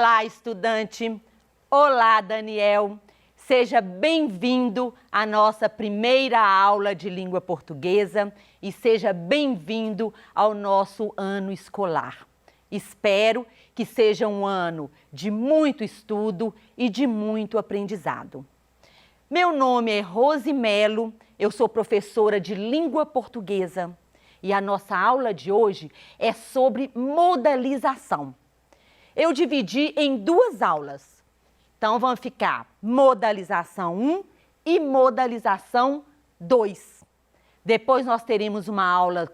Olá, estudante! Olá, Daniel! Seja bem-vindo à nossa primeira aula de língua portuguesa e seja bem-vindo ao nosso ano escolar. Espero que seja um ano de muito estudo e de muito aprendizado. Meu nome é Rose Melo, eu sou professora de língua portuguesa e a nossa aula de hoje é sobre modalização. Eu dividi em duas aulas. Então, vão ficar modalização 1 e modalização 2. Depois nós teremos uma aula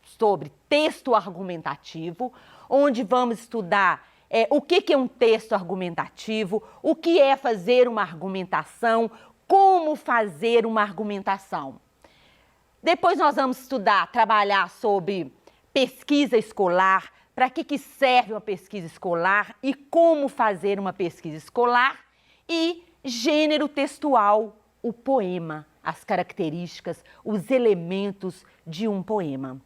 sobre texto argumentativo, onde vamos estudar o que é um texto argumentativo, o que é fazer uma argumentação, como fazer uma argumentação. Depois nós vamos trabalhar sobre pesquisa escolar, para que serve uma pesquisa escolar e como fazer uma pesquisa escolar, e gênero textual, o poema, as características, os elementos de um poema.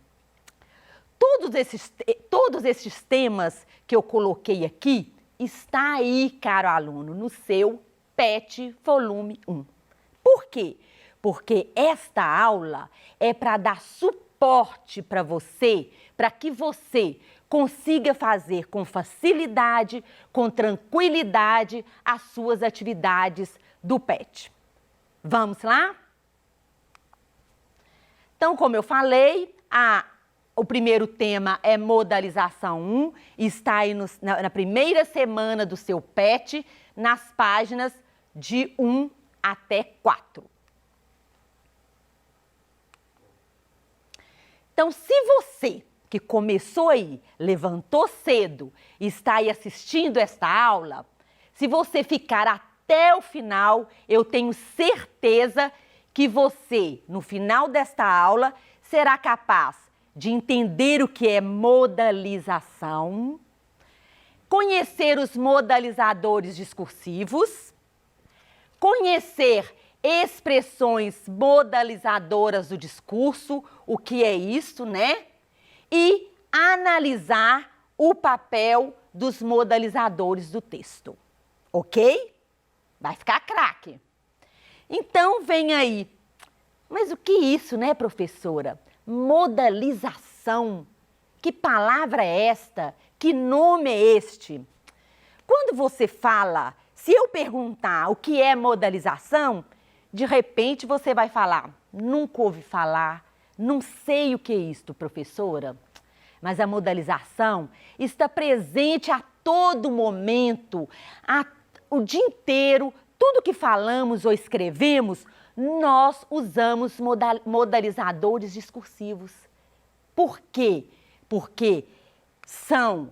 Todos esses temas que eu coloquei aqui está aí, caro aluno, no seu PET volume 1. Por quê? Porque esta aula é para dar suporte para você, para que você consiga fazer com facilidade, com tranquilidade, as suas atividades do PET. Vamos lá? Então, como eu falei, o primeiro tema é modalização 1, está aí na primeira semana do seu PET, nas páginas de 1 até 4. Então, se você que começou aí, levantou cedo e está aí assistindo esta aula, se você ficar até o final, eu tenho certeza que você, no final desta aula, será capaz de entender o que é modalização, conhecer os modalizadores discursivos, conhecer expressões modalizadoras do discurso, o que é isso, né? E analisar o papel dos modalizadores do texto, ok? Vai ficar craque. Então, vem aí. Mas o que é isso, né, professora? Modalização. Que palavra é esta? Que nome é este? Quando você fala, se eu perguntar o que é modalização, de repente você vai falar, nunca ouvi falar, não sei o que é isto, professora. Mas a modalização está presente a todo momento, o dia inteiro, tudo que falamos ou escrevemos, nós usamos modalizadores discursivos. Por quê? Porque são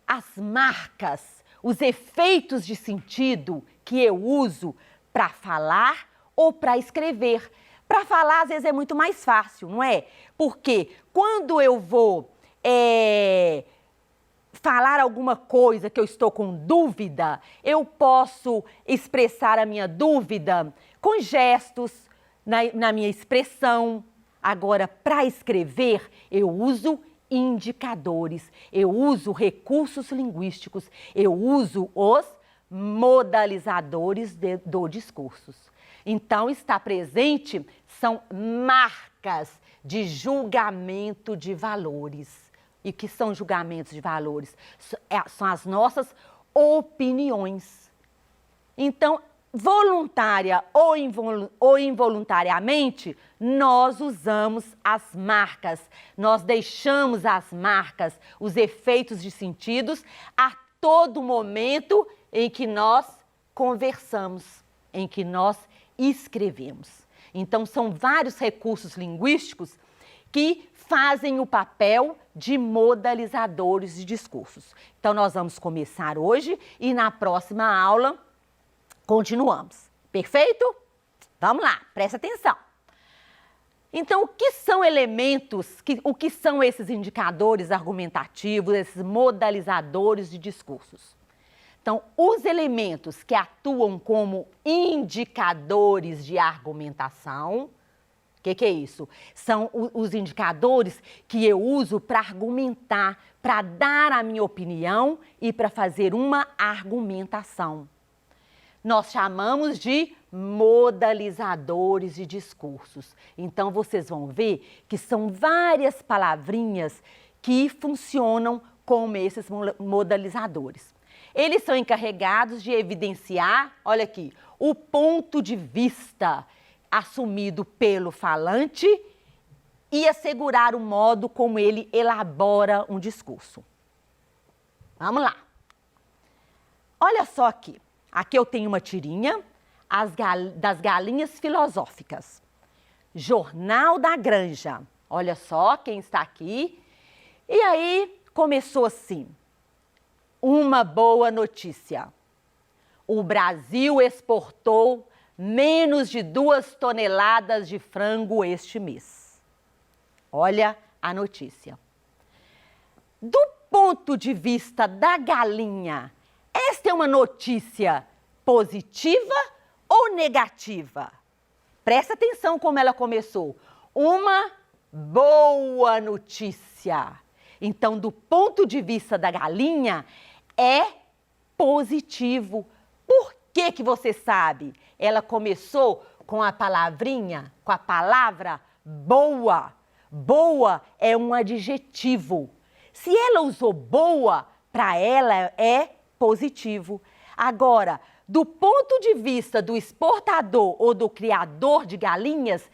as marcas, os efeitos de sentido que eu uso para falar ou para escrever. Para falar, às vezes, é muito mais fácil, não é? Porque quando eu vou falar alguma coisa que eu estou com dúvida, eu posso expressar a minha dúvida com gestos, na minha expressão. Agora, para escrever, eu uso indicadores, eu uso recursos linguísticos, eu uso os modalizadores do discurso. Então, está presente, são marcas de julgamento de valores. E o que são julgamentos de valores? São as nossas opiniões. Então, voluntária ou involuntariamente, nós usamos as marcas, nós deixamos as marcas, os efeitos de sentidos a todo momento em que nós conversamos, em que nós escrevemos. Então, são vários recursos linguísticos que fazem o papel de modalizadores de discursos. Então, nós vamos começar hoje e na próxima aula continuamos. Perfeito? Vamos lá, presta atenção. Então, o que são elementos, o que são esses indicadores argumentativos, esses modalizadores de discursos? Então, os elementos que atuam como indicadores de argumentação, O que é isso? São os indicadores que eu uso para argumentar, para dar a minha opinião e para fazer uma argumentação. Nós chamamos de modalizadores de discursos. Então, vocês vão ver que são várias palavrinhas que funcionam como esses modalizadores. Eles são encarregados de evidenciar, olha aqui, o ponto de vista assumido pelo falante e assegurar o modo como ele elabora um discurso. Vamos lá. Olha só aqui. Aqui eu tenho uma tirinha das galinhas filosóficas. Jornal da Granja. Olha só quem está aqui. E aí começou assim. Uma boa notícia. O Brasil exportou menos de 2 toneladas de frango este mês. Olha a notícia. Do ponto de vista da galinha, esta é uma notícia positiva ou negativa? Presta atenção como ela começou. Uma boa notícia. Então, do ponto de vista da galinha, é positivo. Por que você sabe? Ela começou com a palavrinha, com a palavra boa. Boa é um adjetivo. Se ela usou boa, para ela é positivo. Agora, do ponto de vista do exportador ou do criador de galinhas,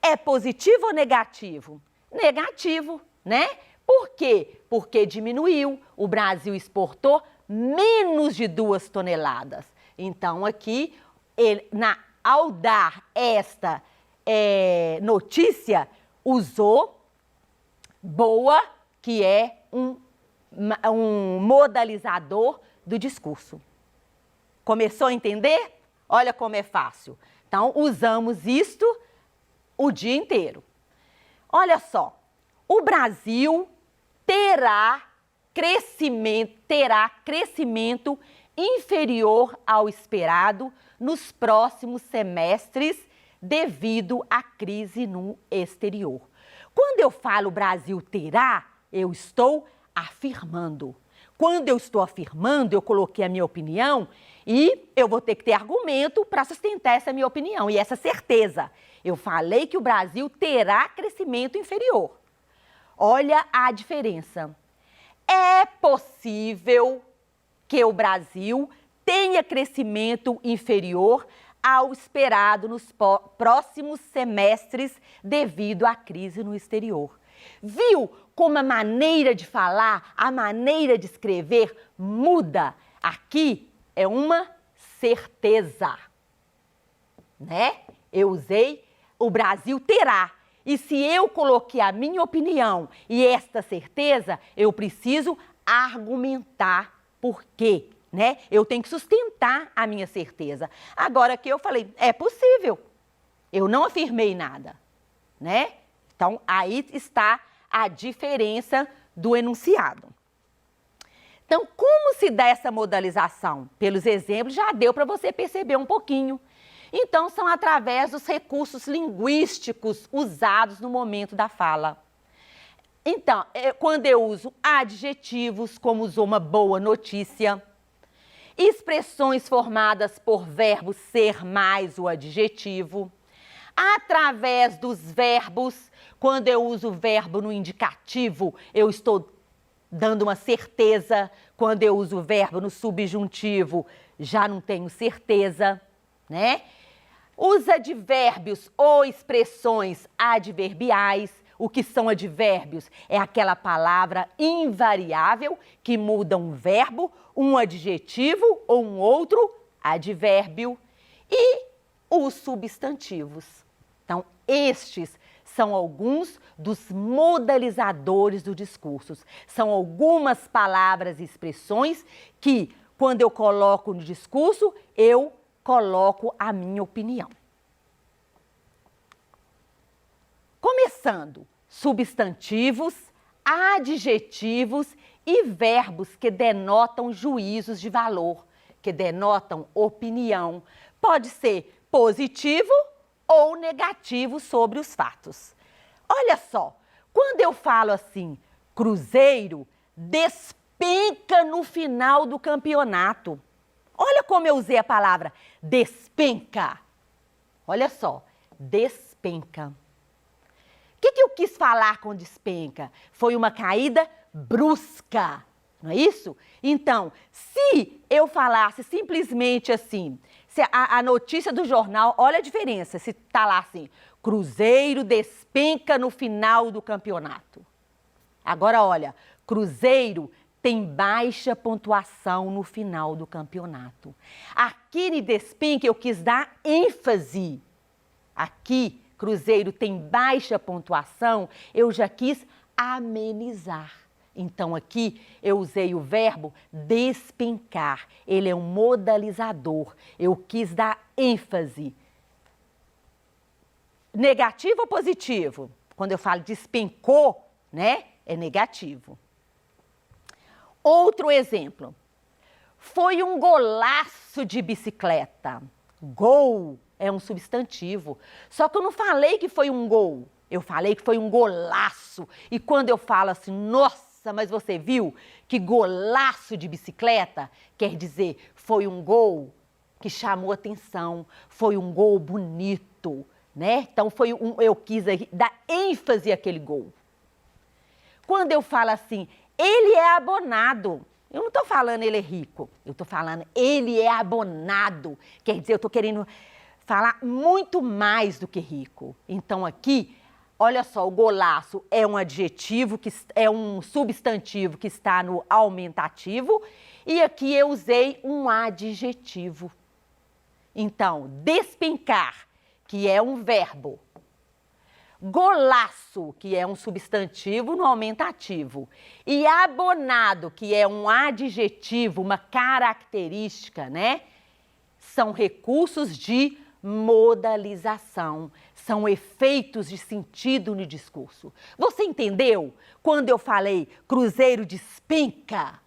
é positivo ou negativo? Negativo, né? Por quê? Porque diminuiu. O Brasil exportou menos de 2 toneladas. Então, aqui, ao dar esta notícia, usou boa, que é um modalizador do discurso. Começou a entender? Olha como é fácil. Então, usamos isto o dia inteiro. Olha só, o Brasil terá crescimento inferior ao esperado nos próximos semestres devido à crise no exterior. Quando eu falo Brasil terá, eu estou afirmando. Quando eu estou afirmando, eu coloquei a minha opinião e eu vou ter que ter argumento para sustentar essa minha opinião e essa certeza. Eu falei que o Brasil terá crescimento inferior. Olha a diferença. É possível que o Brasil tenha crescimento inferior ao esperado nos próximos semestres devido à crise no exterior. Viu como a maneira de falar, a maneira de escrever muda? Aqui é uma certeza, né? Eu usei o Brasil terá. E se eu coloquei a minha opinião e esta certeza, eu preciso argumentar por quê, né? Eu tenho que sustentar a minha certeza. Agora que eu falei, é possível. Eu não afirmei nada, né? Então, aí está a diferença do enunciado. Então, como se dá essa modalização? Pelos exemplos, já deu para você perceber um pouquinho. Então, são através dos recursos linguísticos usados no momento da fala. Então, quando eu uso adjetivos, como usou uma boa notícia, expressões formadas por verbo ser mais o adjetivo, através dos verbos, quando eu uso o verbo no indicativo, eu estou dando uma certeza. Quando eu uso o verbo no subjuntivo, já não tenho certeza, né? Os advérbios ou expressões adverbiais. O que são advérbios? É aquela palavra invariável que muda um verbo, um adjetivo ou um outro advérbio. E os substantivos. Então, estes são alguns dos modalizadores do discurso. São algumas palavras e expressões que, quando eu coloco no discurso, eu coloco a minha opinião. Começando, substantivos, adjetivos e verbos que denotam juízos de valor, que denotam opinião. Pode ser positivo ou negativo sobre os fatos. Olha só, quando eu falo assim, Cruzeiro despenca no final do campeonato. Olha como eu usei a palavra despenca. Olha só, despenca. O que eu quis falar com despenca? Foi uma caída brusca, não é isso? Então, se eu falasse simplesmente assim, se a notícia do jornal, olha a diferença, se está lá assim, Cruzeiro despenca no final do campeonato. Agora, olha, Cruzeiro tem baixa pontuação no final do campeonato. Aqui no despenca eu quis dar ênfase. Aqui, Cruzeiro tem baixa pontuação, eu já quis amenizar. Então, aqui eu usei o verbo despencar. Ele é um modalizador. Eu quis dar ênfase. Negativo ou positivo? Quando eu falo despencou, né? É negativo. Outro exemplo. Foi um golaço de bicicleta. Gol é um substantivo. Só que eu não falei que foi um gol. Eu falei que foi um golaço. E quando eu falo assim, nossa, mas você viu que golaço de bicicleta? Quer dizer, foi um gol que chamou atenção. Foi um gol bonito, né? Então, eu quis dar ênfase àquele gol. Quando eu falo assim, ele é abonado. Eu não estou falando ele é rico, eu estou falando ele é abonado. Quer dizer, eu estou querendo falar muito mais do que rico. Então aqui, olha só, o golaço é um adjetivo, é um substantivo que está no aumentativo. E aqui eu usei um adjetivo. Então, despencar, que é um verbo. Golaço, que é um substantivo no aumentativo, e abonado, que é um adjetivo, uma característica, né? São recursos de modalização, são efeitos de sentido no discurso. Você entendeu? Quando eu falei Cruzeiro despenca,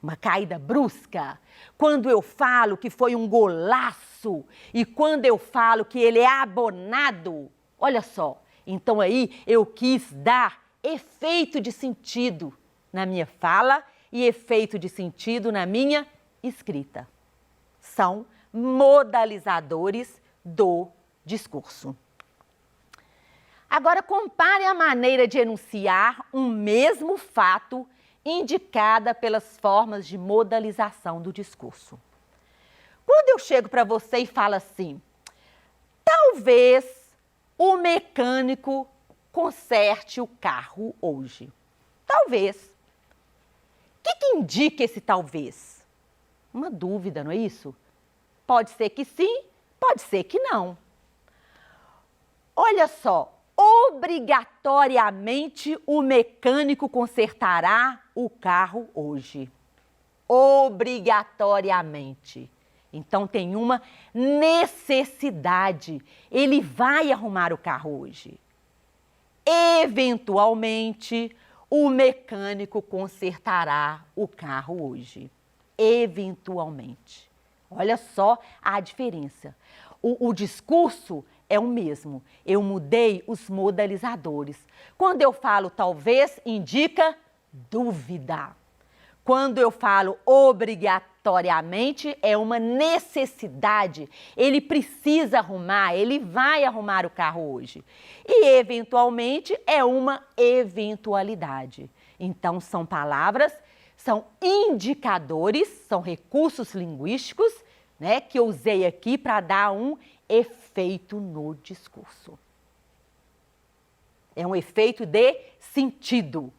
uma caída brusca, quando eu falo que foi um golaço e quando eu falo que ele é abonado, olha só. Então aí eu quis dar efeito de sentido na minha fala e efeito de sentido na minha escrita. São modalizadores do discurso. Agora compare a maneira de enunciar um mesmo fato indicada pelas formas de modalização do discurso. Quando eu chego para você e falo assim, talvez o mecânico conserte o carro hoje. Talvez. O que indica esse talvez? Uma dúvida, não é isso? Pode ser que sim, pode ser que não. Olha só, obrigatoriamente o mecânico consertará o carro hoje. Obrigatoriamente. Então, tem uma necessidade. Ele vai arrumar o carro hoje. Eventualmente, o mecânico consertará o carro hoje. Eventualmente. Olha só a diferença. O discurso é o mesmo. Eu mudei os modalizadores. Quando eu falo talvez, indica dúvida. Quando eu falo obrigatoriamente, é uma necessidade. Ele precisa arrumar, ele vai arrumar o carro hoje. E, eventualmente, é uma eventualidade. Então, são palavras, são indicadores, são recursos linguísticos, né, que eu usei aqui para dar um efeito no discurso. É um efeito de sentido.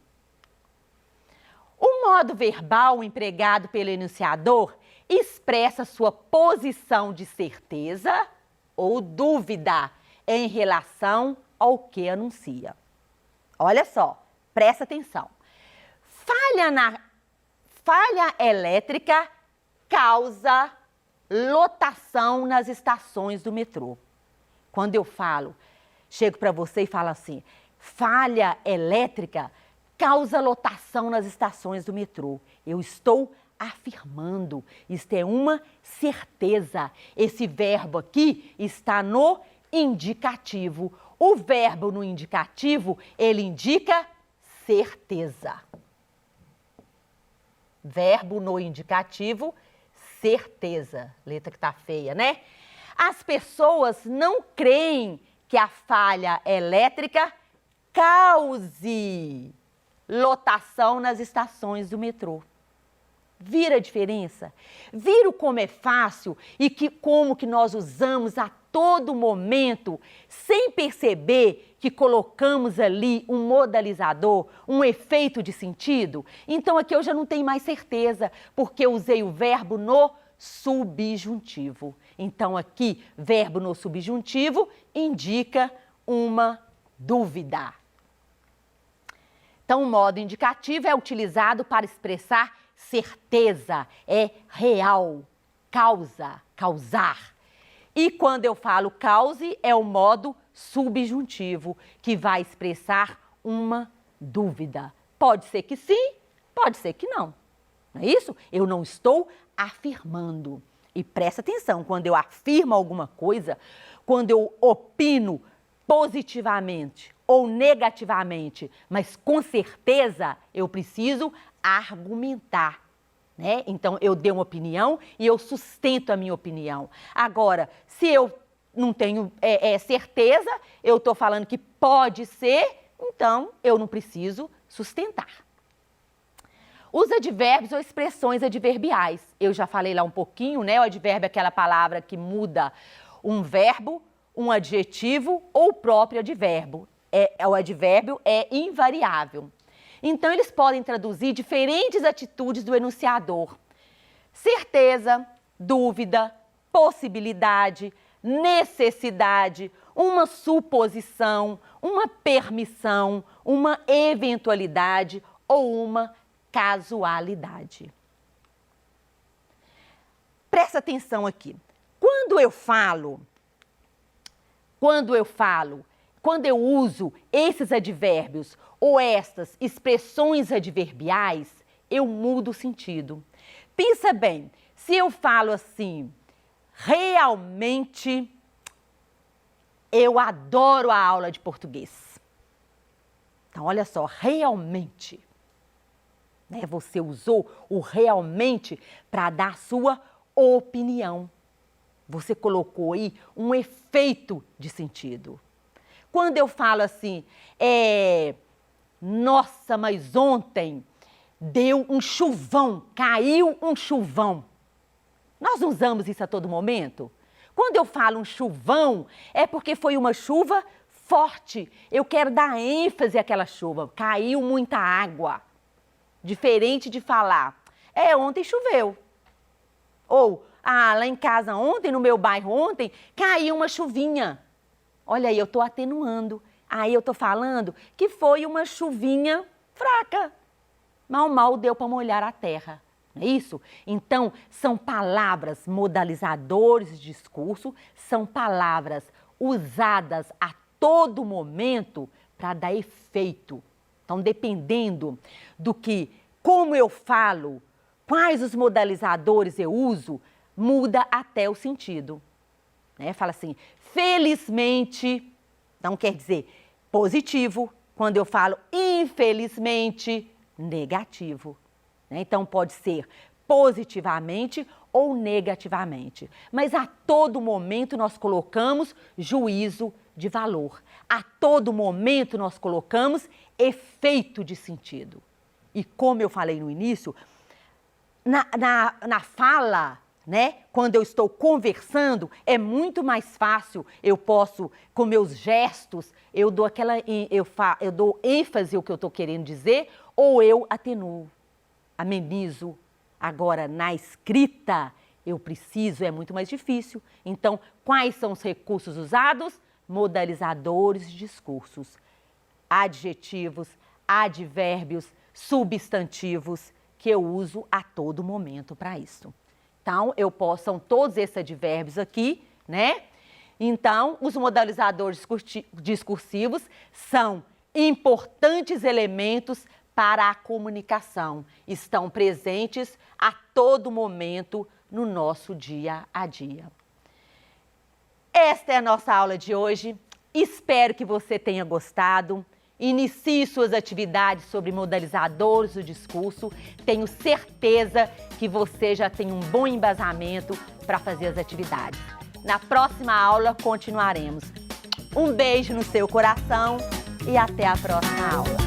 O modo verbal empregado pelo enunciador expressa sua posição de certeza ou dúvida em relação ao que anuncia. Olha só, presta atenção. Falha elétrica causa lotação nas estações do metrô. Quando eu chego para você e falo assim, falha elétrica causa lotação nas estações do metrô. Eu estou afirmando, isto é uma certeza. Esse verbo aqui está no indicativo. O verbo no indicativo, ele indica certeza. Verbo no indicativo, certeza. Letra que tá feia, né? As pessoas não creem que a falha elétrica cause lotação nas estações do metrô. Vira a diferença? Vira como é fácil e como que nós usamos a todo momento, sem perceber que colocamos ali um modalizador, um efeito de sentido? Então aqui eu já não tenho mais certeza, porque eu usei o verbo no subjuntivo. Então aqui, verbo no subjuntivo indica uma dúvida. Então o modo indicativo é utilizado para expressar certeza, é real, causa, causar. E quando eu falo cause, é o modo subjuntivo, que vai expressar uma dúvida. Pode ser que sim, pode ser que não. Não é isso? Eu não estou afirmando. E presta atenção, quando eu afirmo alguma coisa, quando eu opino positivamente ou negativamente, mas com certeza eu preciso argumentar, né? Então eu dei uma opinião e eu sustento a minha opinião. Agora, se eu não tenho certeza, eu estou falando que pode ser, então eu não preciso sustentar. Os advérbios ou expressões adverbiais. Eu já falei lá um pouquinho, né? O advérbio é aquela palavra que muda um verbo, um adjetivo ou o próprio advérbio. O advérbio é invariável. Então, eles podem traduzir diferentes atitudes do enunciador. Certeza, dúvida, possibilidade, necessidade, uma suposição, uma permissão, uma eventualidade ou uma casualidade. Presta atenção aqui. Quando eu uso esses advérbios ou estas expressões adverbiais, eu mudo o sentido. Pensa bem, se eu falo assim, realmente eu adoro a aula de português. Então, olha só, realmente. Né? Você usou o realmente para dar a sua opinião. Você colocou aí um efeito de sentido. Quando eu falo assim, nossa, mas ontem deu um chuvão, caiu um chuvão. Nós usamos isso a todo momento? Quando eu falo um chuvão, é porque foi uma chuva forte. Eu quero dar ênfase àquela chuva, caiu muita água. Diferente de falar, ontem choveu. Ou, lá em casa ontem, no meu bairro ontem, caiu uma chuvinha. Olha aí, eu estou atenuando. Aí eu estou falando que foi uma chuvinha fraca. Mal deu para molhar a terra. Não é isso? Então, são palavras modalizadores de discurso, são palavras usadas a todo momento para dar efeito. Então, dependendo como eu falo, quais os modalizadores eu uso, muda até o sentido. Né? Fala assim, felizmente, então quer dizer positivo. Quando eu falo infelizmente, negativo. Né? Então pode ser positivamente ou negativamente. Mas a todo momento nós colocamos juízo de valor. A todo momento nós colocamos efeito de sentido. E como eu falei no início, na fala, né, quando eu estou conversando, é muito mais fácil, eu posso, com meus gestos, eu dou ênfase ao que eu estou querendo dizer, ou eu atenuo, amenizo. Agora, na escrita, é muito mais difícil. Então, quais são os recursos usados? Modalizadores de discursos, adjetivos, advérbios, substantivos, que eu uso a todo momento para isso. Então, são todos esses advérbios aqui, né? Então, os modalizadores discursivos são importantes elementos para a comunicação. Estão presentes a todo momento no nosso dia a dia. Esta é a nossa aula de hoje. Espero que você tenha gostado. Inicie suas atividades sobre modalizadores do discurso. Tenho certeza que você já tem um bom embasamento para fazer as atividades. Na próxima aula, continuaremos. Um beijo no seu coração e até a próxima aula.